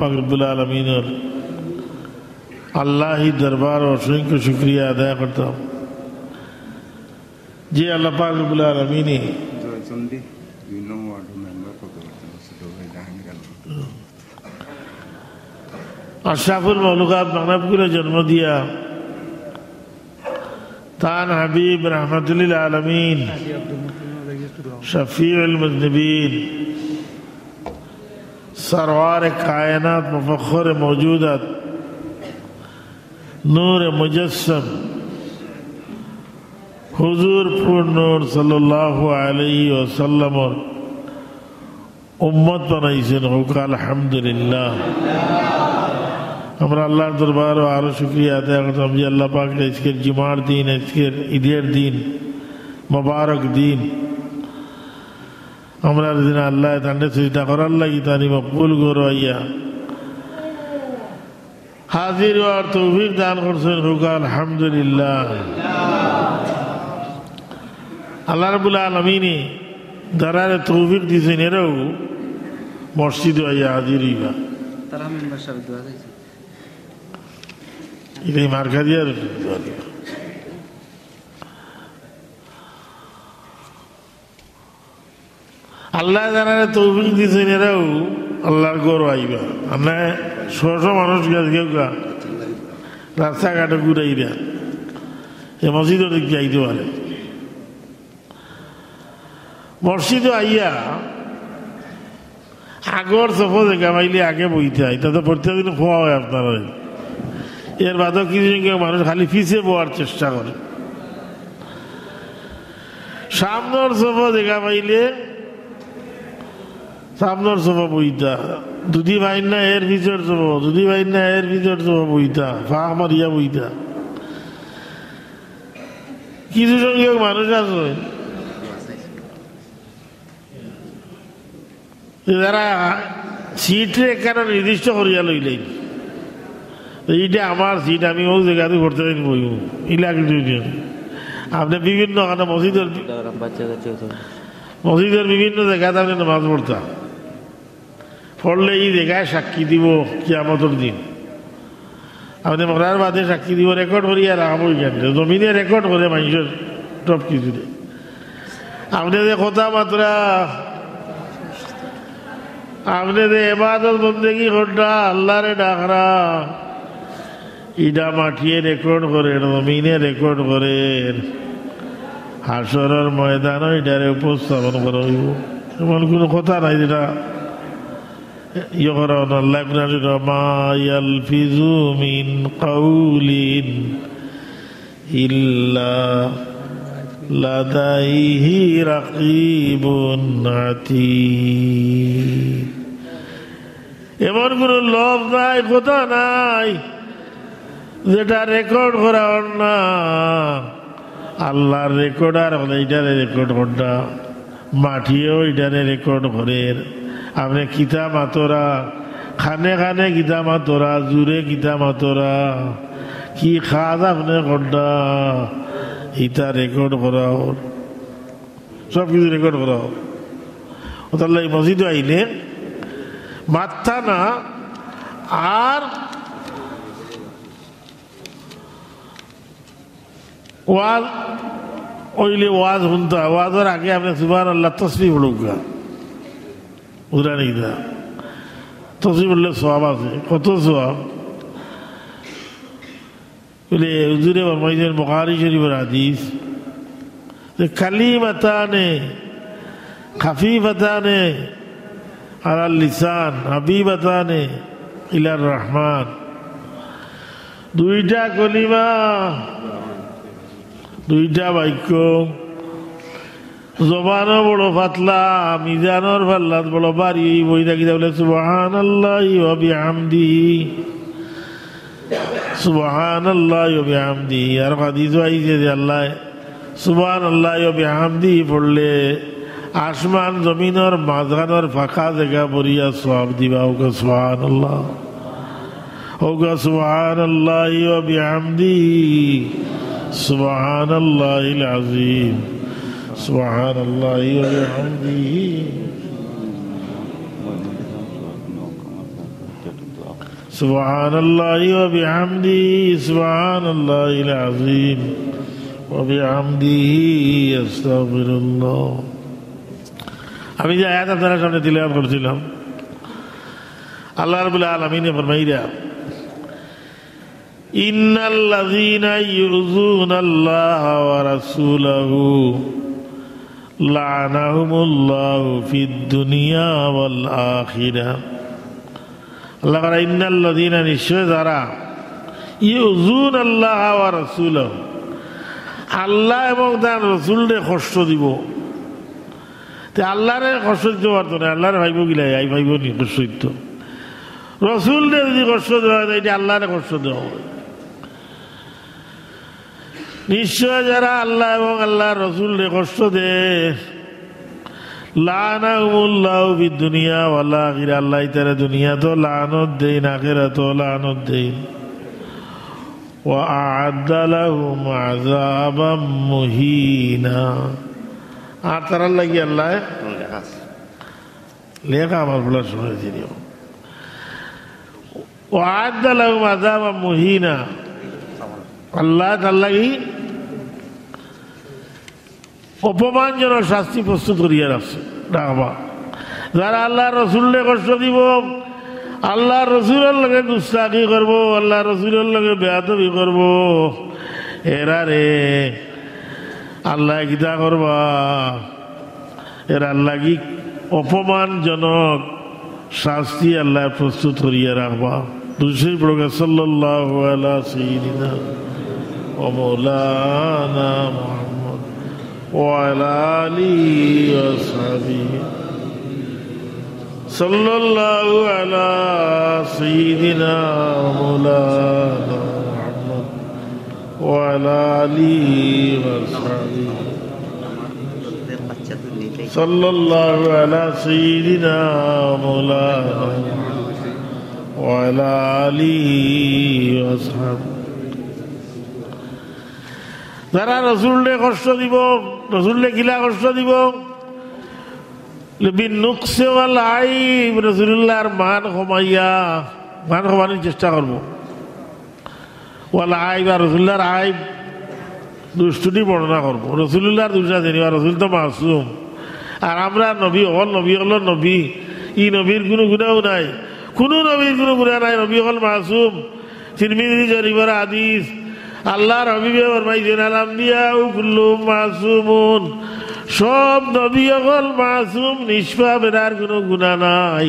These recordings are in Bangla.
পাক রব্বুল আলামিনের আল্লাহি দরবার অসংখ্য শুকরিয়া আদায় করতাম যে আল্লাহ পাক রব্বুল আলামিনে আশরাফুল মাখলুকাত মানবকুলে জন্ম দিয়া তান হাবিব রহমাতুল আলামিন শফিউল মুজনিবিন सरवार कायनात मुफख्खर मौजूदात नूर मुजस्सम हुजूर पूर्ण नूर सल्लल्लाहु अलैहि वसल्लम और उम्मत बनाइছেন হোক আলহামদুলিল্লাহ। আমরা আল্লাহর দরবারে আরো শুকরিয়া আদায় করতাম যে আল্লাহ পাক আজকের জুমার দিন, আজকের ঈদের দিন, মুবারক দিন আমরা দিন আল্লাহ তান্ডে চিন্তা করার লাগি তানি মকবুল গরাইয়া হাজির হওয়ার তৌফিক দান করছেন হোক আলহামদুলিল্লাহ। আল্লাহ রাব্বুল আলামিন দারারে তৌফিক দিয়েছেন এরাও মসজিদে আইয়া হাজির হইবা তারা মেম্বার সাহেব দোয়া দিয়েছে এই মার্কা দিয়া দোয়া দিবা। আল্লাহ জানারে তৌফিক দিয়েছেন এরাও আল্লাহর গৌর আইবা। আমরা শশ মানুষ গেছে কেউ গা রাস্তাঘাটে ঘুরাইরা এ মসজিদের দিকে আইতে পারে। মসজিদে আইয়া আগর সফর দেখা পাইলে আগে বইতে হয়, তাতে প্রত্যেকদিন খোয়া হয় আপনারা। এর বাদেও কিছু মানুষ খালি পিছিয়ে বোয়ার চেষ্টা করে। সামনের সফর দেখা পাইলে সামনের সভা বইতা দুদি ভাই না এর ভিতর যাব, দুদি ভাই না এর ভিতর যাব বইতা ফাঁক মারিয়া বইতা। কিছু সংখ্যক মানুষ আছে যারা সিটে একখানা নির্দিষ্ট করিয়া লইলেন, এইটা আমার সিট, আমি ও জায়গাতে করতে পারি বইব ইলাকি। আপনি বিভিন্ন মসজিদের বিভিন্ন জায়গাতে আপনি নামাজ পড়তাম, পড়লে এই জায়গায় সাক্ষী দিব কিয়ামতের দিন। আপনি মরার বাদে সাক্ষী দিব, রেকর্ড করিয়া রাখাবো এখানে জমিনে রেকর্ড করে মানুষের সব কিছু। আপনি যে কথা মাত্রা, আপনি যে এবাদত বন্দেগি করটা আল্লাহরে ডাকরা, ইটা মাটিয়ে রেকর্ড করে, জমিনে রেকর্ড করে, হাসরের ময়দানও এটারে উপস্থাপন করা হইব। এমন কোনো কথা নাই যেটা ইয়ে করা আল্লাহ মা ইয়ালফিজু মিন কাউলিন ইল্লা লাদাইহি রাকিবুন আতীদ। এমন কোনো লফজ নাই, কথা নাই যেটা রেকর্ড করা না। আল্লাহর রেকর্ড আর এইটারে রেকর্ড করটা, মাটিও এটারে রেকর্ড করে। আপনি কিতা মাতরা খানে খানে কিতা মাতরা, জুড়ে কিতা মাতরা, কি খাজ আপনি করটা, ইটা রেকর্ড করা হোক, সব কিছু রেকর্ড করা হোক। তাহলে এই মসজিদে আইলে মাথা না আর ওয়াজ ওইলে ওয়াজ শুনতা, ওয়াজের আগে আপনি সুবহানাল্লাহ তাসবিহ পড়ুকা, বুঝলা নাকি? তাসবিহ পড়লে সওয়াব আছে, কত সওয়াব। বলে হুজুরে ফরমাইছেন বুখারী শরীফের হাদিস যে কালিমাতানে খাফিফাতানে আলাল লিসান হাবিবাতানে ইলার রহমান। দুইটা কলিমা, দুইটা বাক্য, জবানও বড় পাতলা, মিজানোর পাল্লাত বড় বাড়ি। বই থাকি বলে সুবহানাল্লাহি ওয়া বিহামদিহি, সুবহানাল্লাহি ওয়া বিহামদিহি। আর হাদিসও আইছে যে আল্লাহ সুবহানাল্লাহি ওয়া বিহামদিহি পড়লে আসমান জমিনের মাঝখানের ফাঁকা জায়গা পড়িয়া সওয়াব দিবা। ওকে সুবহানাল্লাহ, ওকে সুবহানাল্লাহি ওয়া বিহামদিহি, সুবহানাল্লাহিল আযীম, সুবহানাল্লাহি ওয়া বিহামদিহি। সুবহানাল্লাহি ওয়া বিহামদিহি সুবহানাল্লাহিল আযীম ওয়া বিহামদিহি আস্তাগফিরুল্লাহ। আমি যে আয়াত আপনাদের সামনে তিলাওয়াত করছিলাম, আল্লাহ রাব্বুল আলামিন ফরমাইরা ইন্নাল্লাযীনা ইউযুনাল্লাহা ওয়া রাসূলাহু লা'নাহুমুল্লাহু ফিদ দুনিয়া ওয়াল আখিরাহ। আল্লাহ বলে ইন্নাল্লাযীনা, নিশ্চয় যারা ইউযুনাল্লাহা ওয়া রাসূলাহু, আল্লাহ এবং তার রাসূলকে কষ্ট দিব। তে আল্লাহরে কষ্ট দিতে পারতো না, আল্লাহরে ভাইব গিলাই আই ভাইব নি কষ্ট দিত। রাসূলকে যদি কষ্ট দেওয়া হয় এটা আল্লাহরে কষ্ট দেওয়া হবে। নিশ্চয় যারা আল্লাহ এবং আল্লাহর রাসূলকে কষ্ট দেয়, লা'নাহুমুল্লাহু ফিদ দুনিয়া ওয়াল আখিরাহ, আল্লাহ তাআলা দুনিয়াতেও লানত দেন, আখিরাতেও লানত দেন। ওয়া আ'আদ্দা লাহুম আযাবাম মুহিনা, আর তারা লাগি আল্লাহ লেখা আমার বলার সময় দিও। ওয়া আ'আদ্দা লাহুম আযাবাম মুহিনা, আল্লাহ তার লাগি অপমানজনক শাস্তি প্রস্তুত করিয়া রাখছে। যারা আল্লাহ রসুলকে কষ্ট দিব, আল্লাহ রসুলের লগে গুস্তাখি করব, আল্লাহ রসুলের লগে বেয়াদবি করব, এরা রে আল্লাহ গীতা করবা, এরা আল্লাহ কি অপমানজনক শাস্তি আল্লাহ প্রস্তুত করিয়া রাখবা। দুসরি প্রকাশ সাল্লাল্লাহু আলা সাইয়্যিদিনা ওয়া মাওলানা মুহাম্মদ ওয়া আলা আলিহি ওয়া সাহবিহি সাল্লাল্লাহু আলা সাইয়্যিদিনা ওয়া মাওলানা মুহাম্মদ ওয়া আলা আলিহি ওয়া সাহবিহি সাল্লাল্লাহু আলা সাইয়্যিদিনা ওয়া মাওলানা ওয়া আলা আলিহি ওয়া সাহবিহি। যারা রসুলকে কষ্ট দিব, রসুলকে গিলা কষ্ট দিব, বিনুকসে ওয়াল আইব, রসুলুল্লাহর মান কমাইয়া, মান কমানোর চেষ্টা করব। ওয়াল আইব, আর রসুল্লাহর আইব দুষ্টুটি বর্ণনা করব। রসুলুল্লাহর দুটা জানিবা, রসুল তো মাসুম, আর আমরা নবী হল, নবী হল নবী, ই নবীর কোনো গুণাও নাই, কোনো নবীর কোনো গুণা নাই, নবী হল মাসুম। তিরমিজি শরীফের হাদিস, আল্লাহর হাবিবে ফরমাইছেন আল আম্বিয়াউ কুল্লুহুম মাসুমুন, সব নবী হল মাসুম, নিষ্পাপ, এর কোনো গুনাহ নাই।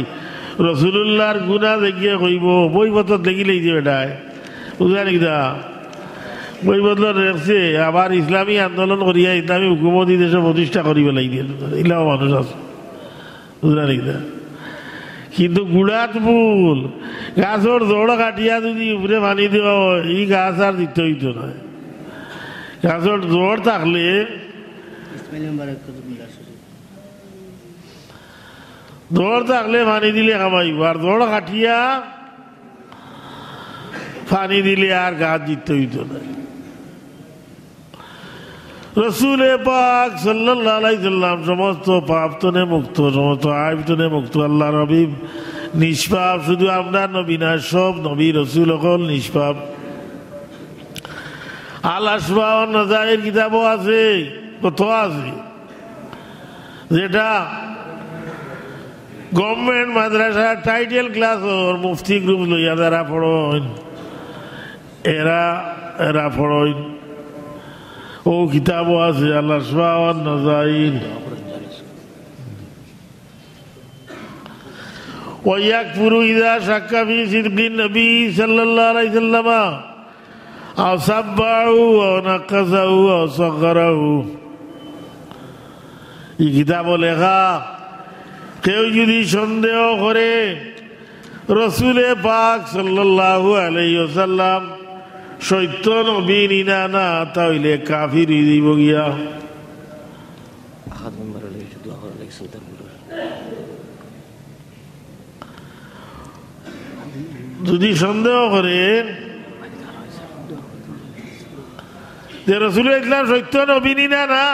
রাসূলুল্লাহর গুনাহ দেখিয়ে কইব, বইপত্র দেখিলেই যে বেটায় বুঝলেন কিনা, বইপত্র রেখছে, আবার ইসলামী আন্দোলন করিয়া ইসলামী হুকুমতি দেশে প্রতিষ্ঠা করিবে লাগিয়ে, এগুলাও মানুষ আছে বুঝলেন কিনা। কিন্তু গুড়াত ভুল, গাছর জোড় কাটিয়া যদি উপরে পানি দেওয়া হয়, এই গাছ আর দিতে হইত না। গাছর জোড় থাকলে পানি দিলে কামাইব, আর জোড় কাটিয়া পানি দিলে আর গাছ দিতে হইত না। রসুল পাক সাল্লাল্লাহু আলাইহি সাল্লাম সমস্ত পাপ তনে মুক্ত, সমস্ত আইব তনে মুক্ত, আল্লাহর হাবিব নিষ্পাপ। শুধু আপনার নবী না, সব নবী রসুল সকল নিষ্পাপ। আল আসবা ওয়ান নাযাইর কিতাবও আছে, কত আছে, যেটা গভর্নমেন্ট মাদ্রাসা টাইটেল ক্লাস ওর মুফতি গ্রুপ লইয়া যারা পড়েন, এরা পড়েন, ও কিতাবও আছে আল আসবা ওয়ান নাযাইর। ওয়ায়াকফুরু ইযা শাক্কা ফি সিদকিন নবী সাল্লাল্লাহু আলাইহি ওয়াসাল্লাম আও সাব্বাহু আও নাকাসাহু আও সাগরাহু। এই কিতাব লেখা, কেউ যদি সন্দেহ করে রসুল পাক সাল্লাল্লাহু আলাইহি ওয়াসাল্লাম সত্য নবী নিনা না, তাইলে কাফির দিব গিয়া। যদি সন্দেহ করে যে রসুল ইসলাম সত্য নবী নিনা না,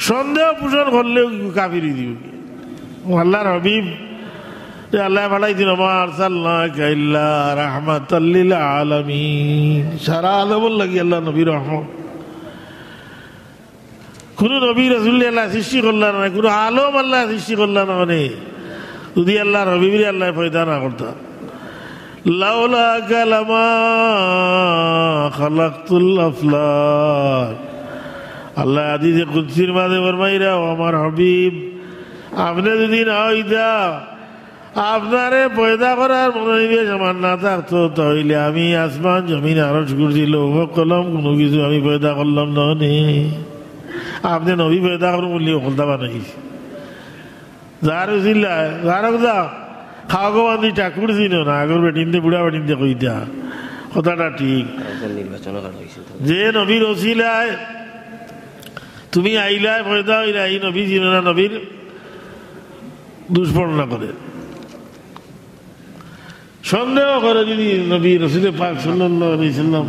সন্দেহ পোষণ করলেও কাফির দিব। আল্লাহর হাবিব আল্লাহ পাঠাই দিন মা আরসালনাকা ইল্লা রাহমাতাল লিল আলামিন, সারা আলমের লাগি আল্লাহ নবী রহমত। কোন নবী রাসূল আল্লাহ সৃষ্টি করলেন না, কোন আলম আল্লাহ সৃষ্টি করলেন না, মানে যদি আল্লাহ রবিবির আল্লাহ পয়দা না করতাম। লাউলা কালামা খালাকতুল আফলাক, আল্লাহ হাদিসে কুদসির মাঝে ফরমাইরা, ও আমার হাবিব আপনি যদি না হইতা, আপনারে পয়দা করার মনোনিবেশ আমার না থাকতো, তাহলে আমি আসমান জমিন আরশ কুরসি লৌহ কলম কোনো কিছু আমি পয়দা করলাম না। আপনি নবী পয়দা করুন বললে ওখলতা বানাইছি যার উচিল্লা যার যা খাওয়া খাওয়া দি ঠাকুর ছিল না, আগর বেটিনতে বুড়া বেটিনতে কইতা কথাটা ঠিক যে নবীর ওসিলায় তুমি আইলায় পয়দা হইলা, এই নবী ছিল না, নবীর দুষ্পর্ণা করে সন্দেহ করে যদি নবী রসুল পাক সাল্লাল্লাহু আলাইহি সাল্লাম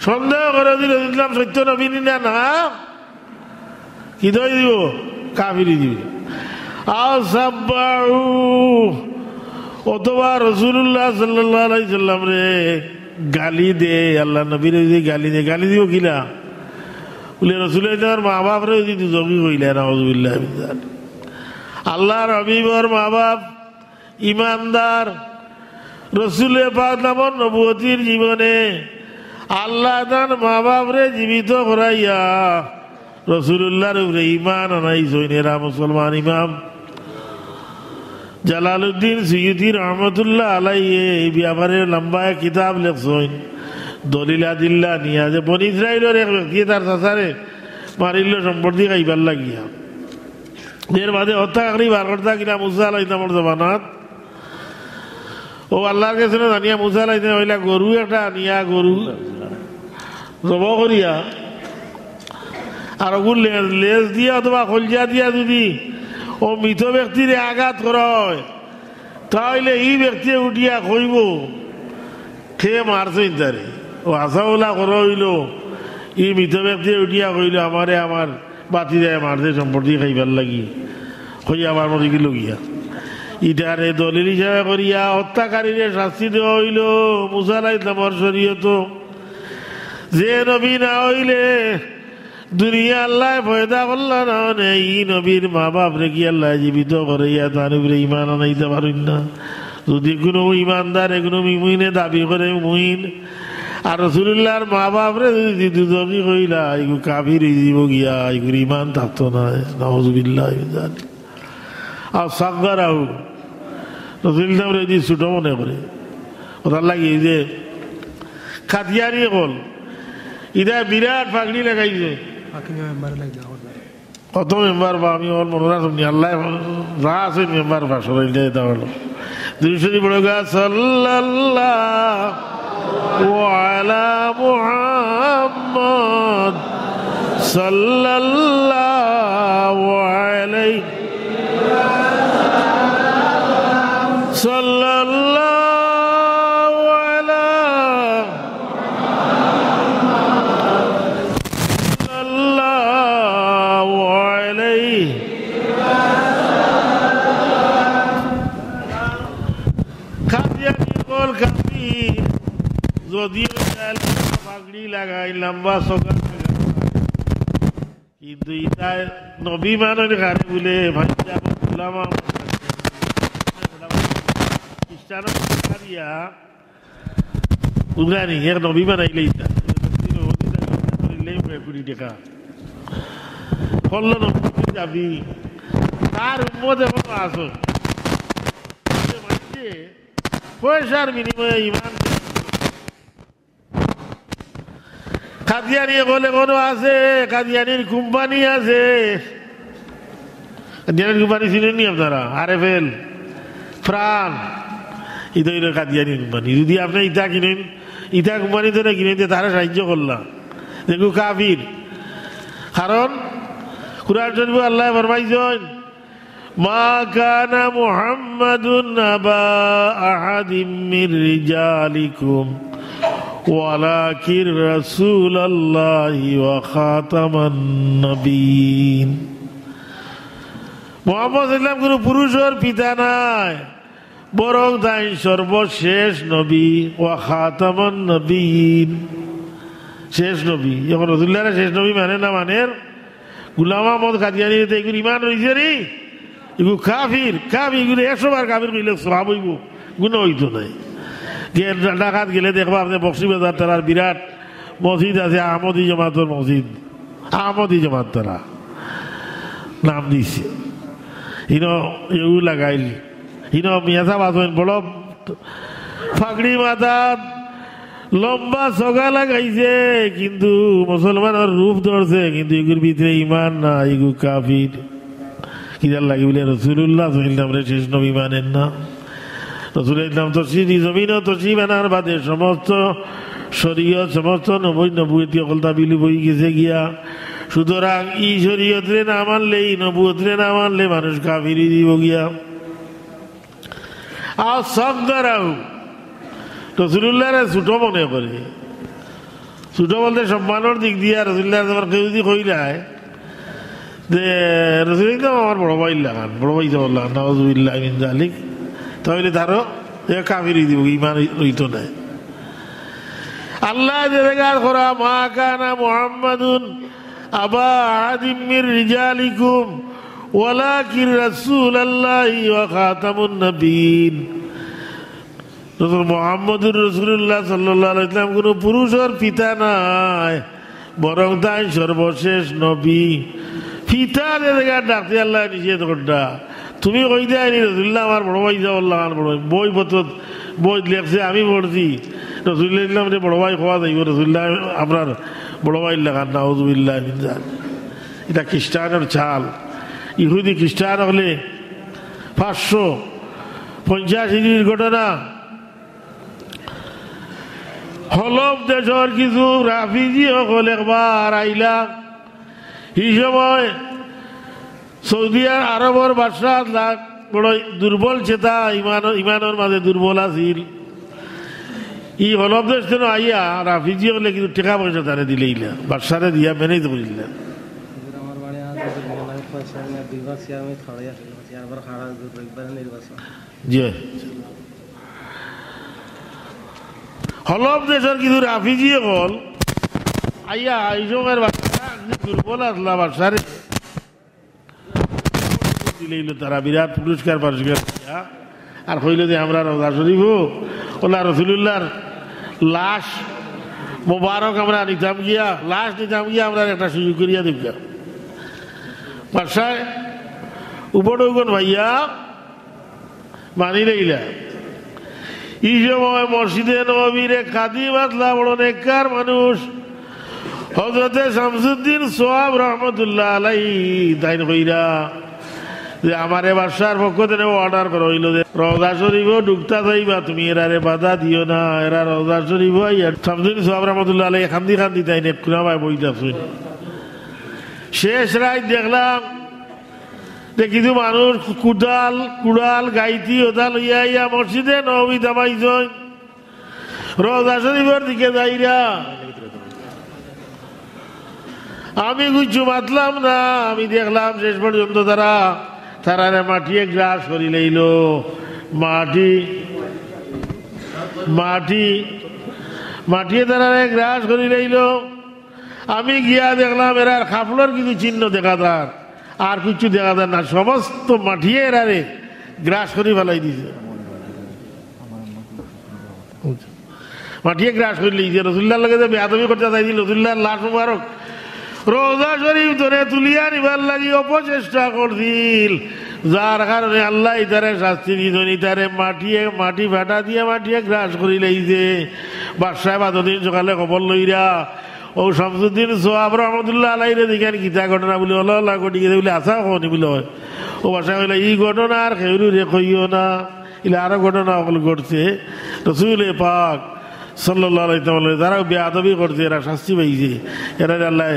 সন্দেহ করে যদি রসুলাম সত্য নবী না না কি ধরে দিব, কাফিরি দিবে। অথবা রসুল্লাহ সাল্লাল্লাহু আলাইহি সাল্লাম রে গালি দে, আল্লাহ নবীর যদি গালি দে, গালি দিব কিনা বলে রসুল তোমার মা বাপ রে যদি জমি কইলে নাউযুবিল্লাহ মিন যালিক। আল্লাহর হাবিবর মা বাপ ইমানদার, রসুলে পাক নামর নবুয়তির জীবনে আল্লাহ তার মা বাপ রে জীবিত করাইয়া রসুল্লাহর উপরে ইমান আনাই সৈনেরা মুসলমান। ইমাম জালালউদ্দিন সুয়ুতি রহমতুল্লাহ আলাইহি এই ব্যাপারে লম্বা কিতাব লেখছেন, দলিল আদিল্লা নিয়া যে বনি ইসরাইলের এক ব্যক্তি তার চাচারে মারিল সম্পত্তি খাইবার লাগিয়া, এর বাদে হত্যাকারী বার করতা কিনা মুসা আলাইহিস সালামের জমানাত ও আল্লাহর কাছে জানিয়া মুসা আলাইহিস সালাম হইলা গরু একটা নিয়া গরু জব করিয়া আর ওগুলো লেজ দিয়া অথবা কলজা দিয়া যদি ও মৃত ব্যক্তির আঘাত করা হয়, তাহলে এই ব্যক্তি উঠিয়া কইব খেয়ে মারছেন তারে, ও আশাওলা করা হইল এই মৃত ব্যক্তি উঠিয়া কইল আমারে আমার বাতি দেয় মারছে সম্পত্তি খাইবার লাগি, কই আমার মরে গেল গিয়া। ইটারে দলিল হিসাবে করিয়া হত্যাকারীরে শাস্তি দেওয়া হইল মুসা আলাইহিস সালামের শরীয়ত। যে নবী না হইলে দুনিয়া আল্লাহ পয়দা করলা না, এই নবীর মা বাপ রে কি আল্লাহ জীবিত করাইয়া তার উপরে ইমান আনাইতে পারেন না। যদি কোনো ইমানদার এগুলো মুমিনে দাবি করে মুমিন, আর রাসূলুল্লাহর মা বাপ রে যদি দুজকি কইলা এগুলো কাফির হইব গিয়া, এগুলো ইমান থাকতো না, নাউযুবিল্লাহ মিন যালিক। আর সাগগারাহু রাসূলুল্লাহ রে যদি ছোট মনে করে, ওটার লাগে যে খাদিয়ানি কল ইদা বিরাট পাগড়ি লাগাইছে, কত মেম্বার বা আমি ওর মনোরা শুনি আল্লাহ যা আছে মেম্বার বা সবাই হলো দুইশো বড় গা সাল্লাল্লাহু আলা মুহাম্মদ সাল্লাল্লাহু আলাইহি সাল্লাল্লাহু আলা সাল্লাল্লাহু আলাইহি খাদিয়ানি বল কাপি যদিও পাগড়ি লাগাই লম্বা সকা, কিন্তু এটা নবী মানের গাড়ি বলে ভাই গোলামা খ্রিস্টানিয়া উগানি এর নবী বানাইলে কোটি টাকা করল নবী যাবি তার উম্মত এখন আসো পয়সার বিনিময়ে ইমান। কাদিয়ানি বলে কোনো আছে, কাদিয়ানির কোম্পানি আছে, কাদিয়ানির কোম্পানি ছিলেন নি আপনারা? RFL প্রাণ এটা হইল কাদিয়ানি কোম্পানি। যদি আপনি ইটা কিনেন, ইটা কোম্পানি ধরে কিনেন তারা সাহায্য করলাম, দেখো কাফির। কারণ কুরআন শরীফে আল্লাহ ফরমাইছেন মা কানা মুহাম্মাদুন আবা আহাদিম মির রিজালিকুম ওয়ালাকিন রাসূলুল্লাহি ওয়া খাতামান নবিয়্যিন। মুহাম্মদ ইসলাম কোনো পুরুষের পিতা নাই, বরং তাই সর্বশেষ নবী ওয়া খাতামুন নবীন, শেষ নবী। এখন রাসূলুল্লাহর শেষ নবী মানে না মানে গোলাম আহমদ কাদিয়ানী এগুলো ইমান হয়েছে রে, এগুলো কাফির কাফির, এগুলো 100 বার কাফির কইলে সওয়াব হইব, গুনাহ হইতো নাই। ঢাকাত গেলে দেখবা আপনি বক্সিবাজার তারার বিরাট মসজিদ আছে, আহমদি জামাতের মসজিদ, আহমদি জামাত তারা নাম দিছে। ইনো এগুলো লাগাইল, ইনো মিয়াসা বাসেন বড় ফাগড়ি মাথা লম্বা সগা লাগাইছে, কিন্তু মুসলমানের রূপ ধরছে, কিন্তু এগুলোর ভিতরে ইমান না, এগুলো কাফির। কিদার লাগি বলে রাসূলুল্লাহ সাল্লাল্লাহু শেষ নবী মানেন না। রাসূলের নাম তো জমিন তসিব আনার বাদে সমস্ত শরীয়ত সমস্ত নবুয়তি অকলতা বিলুপ হয়ে গেছে গিয়া। সুতরাং ই শরীয়তরে না মানলে, ই নবুয়তরে না মানলে মানুষ কাফিরি দিব গিয়া। আর সব দ্বারাও রাসূলুল্লাহরে ছোট মনে করে, ছোট বলতে সম্মানের দিক দিয়ে। রাসূলুল্লাহ তোমার কেউ যদি কইলায় যে রাসূলুল্লাহ আমার বড় ভাই লাগান, বড় ভাই বললাম নাউযুবিল্লাহ মিন যালিক, তাহলে তারও কাফিরি দিব, ইমান হইতো না। আল্লাহ জেরেগার করা মা কানা মুহাম্মাদুন আবা আহাদিম মির রিজালিকুম ওয়ালাকিন রাসূলুল্লাহি ওয়া খাতামুন নবিয়্যিন। মুহাম্মদুর রাসূলুল্লাহ সাল্লাল্লাহু আলাইহি ওয়াসাল্লাম কোনো পুরুষের পিতা নাই, বরং তাই সর্বশেষ নবী। পিতা জেরেগার ডাকতে আল্লাহ নিষেধ করতা। তুমি কই দেয়নি রাসূলুল্লাহ আমার বড় ভাই যাওয়াল্লাহ বড় ভাই, বই পত্র বই লেখছে আমি পড়ছি, রাসূলুল্লাহ ইসলাম বড় ভাই খাওয়া যাইব, রাসূলুল্লাহ আপনার বড় ভাই লাগান, নাউযুবিল্লাহ মিন যালিক। এটা খ্রিস্টানের চাল। ইহুদি খ্রিস্টান হলে 585 ঘটনা। হলফ দেশের কিছু রাফিজি সকল একবার আইলা, এই সময় সৌদি আরবের বাদশাহ বড় দুর্বল চেতা, ইমানের মাঝে দুর্বল আছিল। ই হলফ দেশ যেন আইয়া রাফিজি হলে কিন্তু টাকা পয়সা তারে দিলেইলা, বাদশারে দিয়া ম্যানেজ করিলা। হলফ দেশের কিছু রাফিজি হল আইয়া এই সময়ের বাদশা দুর্বল আসলা, বাদশারে দিলেইল তারা বিরাট পুরস্কার পুরস্কার আর হইল যে আমরা রোজা শরীফ ওলা রাসূলুল্লাহর লাশ মোবারক আমরা নিতাম গিয়া, লাশ নিতাম গিয়া আমরা একটা সুযোগ করিয়া দিব। বাদশায় উপডৌগন ভাইয়া মানি লইলা। এই সময় মসজিদে নববীরে খাদিম আসলা, বড় নেককার মানুষ হযরতে শামসুদ্দিন সোহাব রহমতুল্লাহ আলাইহি তাই কইরা যে আমারে বাদশার পক্ষ থেকে অর্ডার করা হইল যে রওজা শরীফও ঢুকতা যাইবা, তুমি এরারে বাধা দিও না, এরা রওজা শরীফ শামসুদ্দিন সোহাব রহমতুল্লাহ আলাইহি খান্দি খান্দি তাই নেকুনামায় বইতাছুন। শেষ রাত দেখলাম যে কিছু মানুষ কুড়াল গাইতি ওটা লইয়া ইয়া মসজিদে নববী দামাইছেন, রওজা শরীফের দিকে যাইরা। আমি কিছু মাতলাম না, আমি দেখলাম শেষ পর্যন্ত তারারে মাটিয়ে গ্রাস করি লইল, মাটিয়ে তারারে গ্রাস করি লইল। আমি গিয়া দেখলাম এরার খাফলোর কিছু চিহ্ন দেখা যার, আর কিছু দেখা যায় না, সমস্ত মাটিয়ে এরারে গ্রাস করে ফেলাই দিছে, মাটিয়ে গ্রাস করে লিখছে। রাসূলুল্লাহর লগে যে বেয়াদবি করতে চাইছিল, রাসূলুল্লাহর লাশ মুবারক রওজা শরীফ ধরে তুলিয়া নিবার লাগি অপচেষ্টা করছিল, যার কারণে আল্লাহ ইতারে শাস্তি দিতেন। ইতারে মাটি ফাটা দিয়ে মাটিয়ে গ্রাস করি লাইছে। বাদশাহ বাদদিন সকালে খবর লইরা ও শামসুদ্দিন সোহাব রহমতুল্লাহ আলাইহিরে দেখেন গীতা ঘটনা বলে অল্লাহ ঘটি গেছে বলে আসা কনি বলে হয়। ও বাসা কইলা এই ঘটনা আর খেউরু রে কইও না, ইলে আরো ঘটনা সকল ঘটছে। রাসূল পাক সাল্লাল্লাহু আলাইহি ওয়াসাল্লাম যারা বেয়াদবি করছে এরা শাস্তি পাইছে, এরা আল্লাহ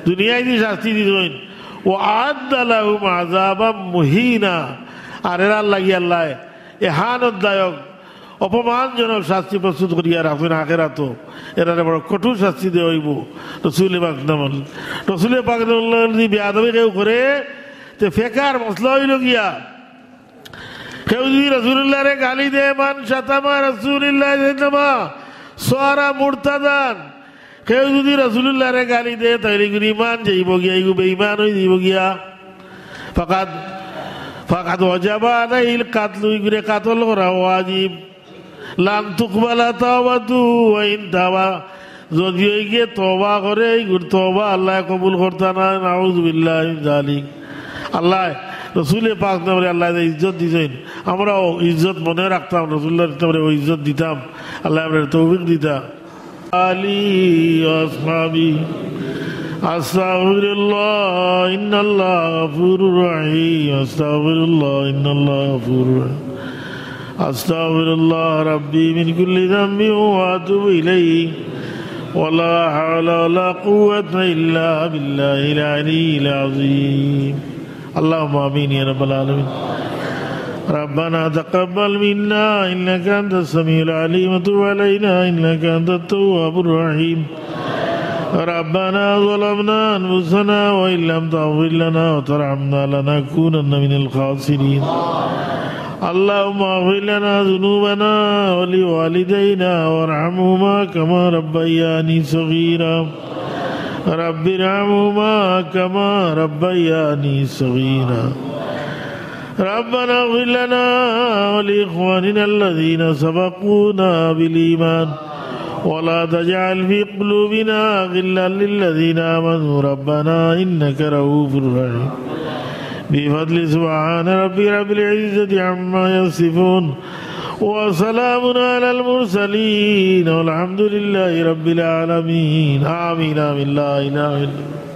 দুনিয়ায় দিয়ে শাস্তি দিতেন। ও আ'আদ্দা লাহুম আযাবাম মুহিনা, আর এরা লাগি আল্লাহ এহানতদায়ক অপমানজনক শাস্তি প্রস্তুত করিয়া রাখবেন আখিরাতও, এরা বড় কঠোর শাস্তি দেওয়া হইব। রসুল পাক যদি বেয়াদবি কেউ করে তে ফেকার মশলা হইল গিয়া কেউ যদি রাসূলুল্লাহ রে গালি দে মান শাতামা রাসূলুল্লাহ জানামা সারা মুরতাদান কেউ যদি রাসূলুল্লাহ রে গালি দে তাইলে গুরি ইমান যাইব গিয়া ইগু বেঈমান হই যাইব গিয়া ফাকাদ ওয়াজাবা আলাইহিল কাতলু ইগুরে কাতল করা ওয়াজিব লান তুকবালা তাওবাতু ওয়া ইন তাওবা যদি গিয়ে তওবা করে ইগুর তওবা আল্লাহ কবুল করতা না নাউযু বিল্লাহি মিন যালিক আল্লাহ রসুল পাক নামে আল্লাহ ইজ্জত দিতেন আমরাও ইজ্জত মনে রাখতাম রসুল্লাহর নামে ওই ইজ্জত দিতাম আল্লাহ আমরা তৌফিক দিতাম আলী আসহাবি আস্তাগফিরুল্লাহ ইন্নাল্লাহ গফুরুর রহিম আস্তাগফিরুল্লাহ ইন্নাল্লাহ গফুরুর রহিম আস্তাগফিরুল্লাহ রাব্বি মিন কুল্লি যামবি ওয়া আতুবু ইলাইহি ওয়ালা হাওলা ওয়ালা কুওয়াতা ইল্লা বিল্লাহিল আলিয়্যিল আযীম اللهم آمين يا رب العالمين ربنا تقبل منا إنك أنت السميع العليم وتب علينا إنك أنت التواب الرحيم ربنا ظلمنا أنفسنا وإن لم تغفر لنا وترحمنا لنكونن من الخاسرين اللهم اغفر لنا ذنوبنا ولوالدينا وارحمهما كما ربياني صغيرا رب ارحمهما كما ربياني صغيرا ربنا اغفر لنا ولإخواننا الذين سبقونا بالإيمان ولا تجعل في قلوبنا غلا للذين آمنوا ربنا إنك رؤوف رحيم بفضل سبحان ربي رب العزة عما يصفون وسلام على المرسلين والحمد لله رب العالمين آمين آمين لا إله إلا الله